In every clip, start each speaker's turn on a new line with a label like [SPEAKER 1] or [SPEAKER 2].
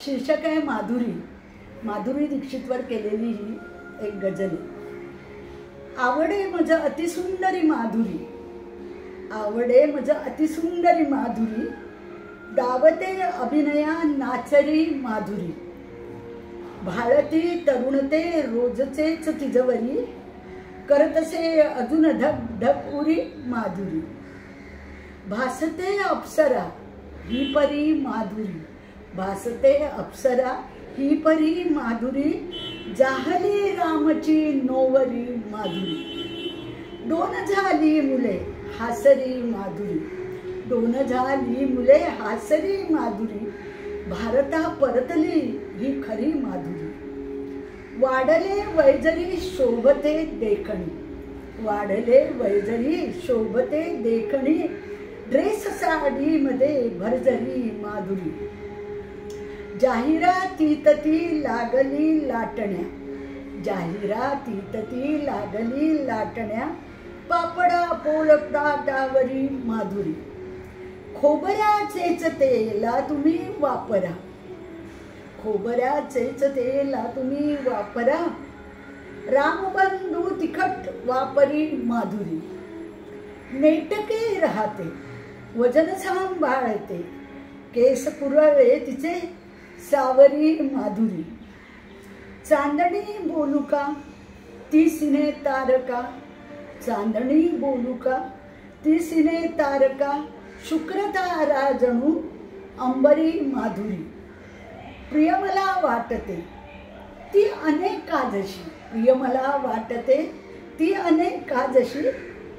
[SPEAKER 1] शीर्षक आहे माधुरी. माधुरी दीक्षितवर केलेली ही एक गझल आहे. आवडे मज अतिसुंदरी माधुरी, आवडे मज अतिसुंदरी माधुरी, दावते अभिनया नाचरी माधुरी, भाळती तरुणते रोजचेच तिजवरी, करतसे अजून धक धक उरी माधुरी, भासते अप्सरा ही परी माधुरी, भासते अप्सरा ही परी माधुरी, जाहली रामची नोवरी माधुरी, दोन झाली मुले हासरी माधुरी, दोन झाली मुले हासरी माधुरी, भारता परतली ही खरी माधुरी, वाढले वैजरी शोभते देखणी, वाढले वैजरी शोभते देखणी, ड्रेस साडी मध्ये भरजरी माधुरी, जाहिरातीतती लागली लाटण्या, जाहिरातीतती लागली लाटण्या, पापडा पोळपाटावरी माधुरी, खोबऱ्याचेच तेला तुम्ही वापरा, खोबऱ्याचेच तेला तुम्ही वापरा, रामबंधू तिखट वापरी माधुरी, नेटके राहते वजन सांभाळते, केस पुरळे तिचे सावरी माधुरी, चांदणी बोलू का ती सिने तारका, चांदणी बोलू का ती सिने तारका, शुक्रतारा जणू अंबरी माधुरी, प्रिय मला वाटते ती अनेक काजशी, प्रिय मला वाटते ती अनेक काजशी,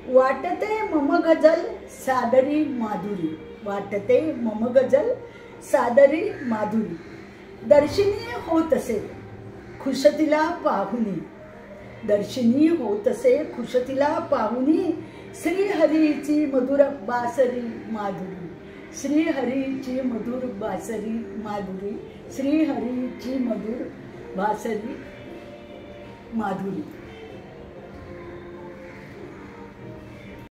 [SPEAKER 1] वाटते मम गजल सादरी माधुरी, वाटते मम गजल सादरी माधुरी, दर्शिनी होत असे खुशतीला पाहुनी, दर्शिनी होत असे खुशतीला पाहुनी, श्रीहरीची मधुर बासरी माधुरी, श्रीहरीची मधुर बासरी माधुरी, श्रीहरीची मधुर बासरी माधुरी.